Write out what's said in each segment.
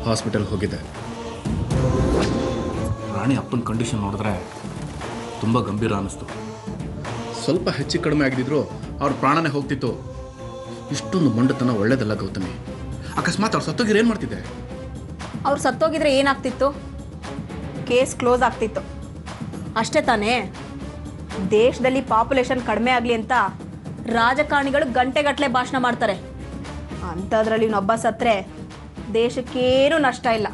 ಹಾಸ್ಪಿಟಲ್ಗೆ ಹೋಗಿದ್ದೆ. ರಾಣಿ ಅಪ್ಪನ ಕಂಡೀಷನ್ ನೋಡಿದ್ರೆ ತುಂಬ ಗಂಭೀರ ಅನ್ನಿಸ್ತು. ಸ್ವಲ್ಪ ಹೆಚ್ಚು ಕಡಿಮೆ ಆಗಿದ್ರು ಅವ್ರ ಪ್ರಾಣನೇ ಹೋಗ್ತಿತ್ತು. ಇಷ್ಟೊಂದು ಮೊಂಡತನ ಒಳ್ಳೇದಲ್ಲ ಗೌತಮಿ. ಅಕಸ್ಮಾತ್ ಅವ್ರು ಸತ್ತೋಗಿದ್ರೆ ಏನು ಮಾಡ್ತಿದ್ದೆ? ಅವ್ರು ಸತ್ತೋಗಿದ್ರೆ ಏನಾಗ್ತಿತ್ತು? ಕೇಸ್ ಕ್ಲೋಸ್ ಆಗ್ತಿತ್ತು ಅಷ್ಟೇ ತಾನೇ. ದೇಶದಲ್ಲಿ ಪಾಪ್ಯುಲೇಷನ್ ಕಡಿಮೆ ಆಗಲಿ ಅಂತ ರಾಜಕಾರಣಿಗಳು ಗಂಟೆಗಟ್ಟಲೆ ಭಾಷಣ ಮಾಡ್ತಾರೆ. ಅಂಥದ್ರಲ್ಲಿ ಇನ್ನೊಬ್ಬ ಸತ್ತರೆ ದೇಶಕ್ಕೇನೂ ನಷ್ಟ ಇಲ್ಲ.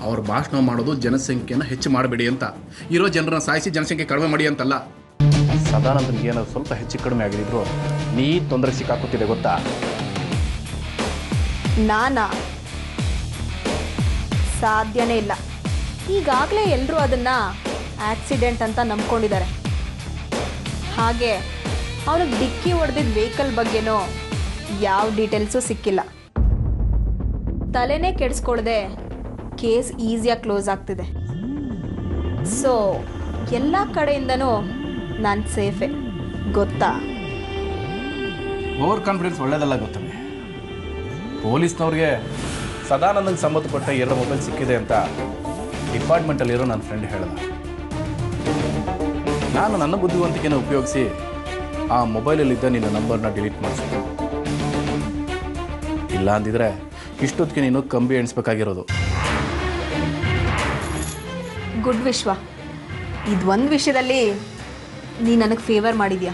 ಅವ್ರ ಭಾಷಣ ಮಾಡೋದು ಜನಸಂಖ್ಯೆನ ಹೆಚ್ಚು ಮಾಡಬೇಡಿ ಅಂತ, ಇರೋ ಜನರನ್ನ ಸಾಯಿಸಿ ಜನಸಂಖ್ಯೆ ಕಡಿಮೆ ಮಾಡಿ ಅಂತಲ್ಲ. ಸದಾನಂದನಿಗೆ ಏನಾದ್ರು ಸ್ವಲ್ಪ ಹೆಚ್ಚು ಕಡಿಮೆ ಆಗಿದ್ರು ನೀ ತೊಂದರೆ ಸಿಕ್ಕಾಕೋತಿದೆ ಗೊತ್ತಾ? ನಾನಾ? ಸಾಧ್ಯನೇ ಇಲ್ಲ. ಈಗಾಗಲೇ ಎಲ್ಲರೂ ಅದನ್ನು ಆಕ್ಸಿಡೆಂಟ್ ಅಂತ ನಂಬ್ಕೊಂಡಿದ್ದಾರೆ. ಹಾಗೆ ಅವನಿಗೆ ಡಿಕ್ಕಿ ಹೊಡೆದಿದ್ದ ವೆಹಿಕಲ್ ಬಗ್ಗೆನೂ ಯಾವ ಡೀಟೇಲ್ಸು ಸಿಕ್ಕಿಲ್ಲ. ತಲೆನೇ ಕೆಡಿಸ್ಕೊಳ್ದೆ ಕೇಸ್ ಈಸಿಯಾಗಿ ಕ್ಲೋಸ್ ಆಗ್ತಿದೆ. ಸೊ ಎಲ್ಲ ಕಡೆಯಿಂದನೂ ನಾನು ಸೇಫೆ ಗೊತ್ತಾ? ಓವರ್ ಕಾನ್ಫಿಡೆನ್ಸ್ ಒಳ್ಳೇದಲ್ಲ ಗೊತ್ತಮೆ. ಪೊಲೀಸ್ನವ್ರಿಗೆ ಸದಾನಂದಂಗೆ ಸಂಬಂಧಪಟ್ಟ 2 ಮೊಬೈಲ್ ಸಿಕ್ಕಿದೆ ಅಂತ ಡಿಪಾರ್ಟ್ಮೆಂಟಲ್ಲಿರೋ ನನ್ನ ಫ್ರೆಂಡ್ ಹೇಳ್ದ. ನಾನು ನನ್ನ ಬುದ್ಧಿವಂತಿಕೆನ ಉಪಯೋಗಿಸಿ ಆ ಮೊಬೈಲಲ್ಲಿದ್ದ ನಿನ್ನ ನಂಬರ್ನ ಡಿಲೀಟ್ ಮಾಡಿಸಿದೆ. ಇಲ್ಲ ಅಂದಿದ್ರೆ ಇಷ್ಟೊತ್ತಿಗೆ ನೀನು ಕಂಬಿ ಎಣಿಸ್ಬೇಕಾಗಿರೋದು. ಗುಡ್ ವಿಶ್ವ, ಇದೊಂದು ವಿಷಯದಲ್ಲಿ ನೀ ನನಗೆ ಫೇವರ್ ಮಾಡಿದ್ಯಾ.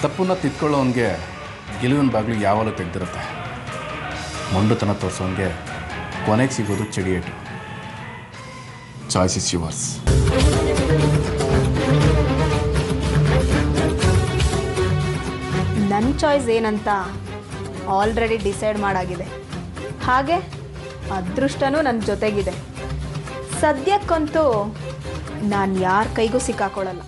ತಪ್ಪನ್ನ ತಿದ್ಕೊಳ್ಳೋವನಿಗೆ ಗೆಲುವಿನ ಬಾಗಿಲು ಯಾವಾಗಲೂ ತೆಗೆದಿರುತ್ತೆ. ಮೊಂಡುತನ ತೋರಿಸೋನಿಗೆ ಕೊನೆಗೆ ಸಿಗೋದು ಚಡಿಯೇಟು. Choice is yours. ನನ್ನ ಚಾಯ್ಸ್ ಏನಂತ ಆಲ್ರೆಡಿ ಡಿಸೈಡ್ ಮಾಡಾಗಿದೆ. ಹಾಗೆ ಅದೃಷ್ಟನೂ ನನ್ನ ಜೊತೆಗಿದೆ. ಸದ್ಯಕ್ಕಂತೂ ನಾನು ಯಾರ ಕೈಗೂ ಸಿಕ್ಕಾಕೊಳ್ಳಲ್ಲ.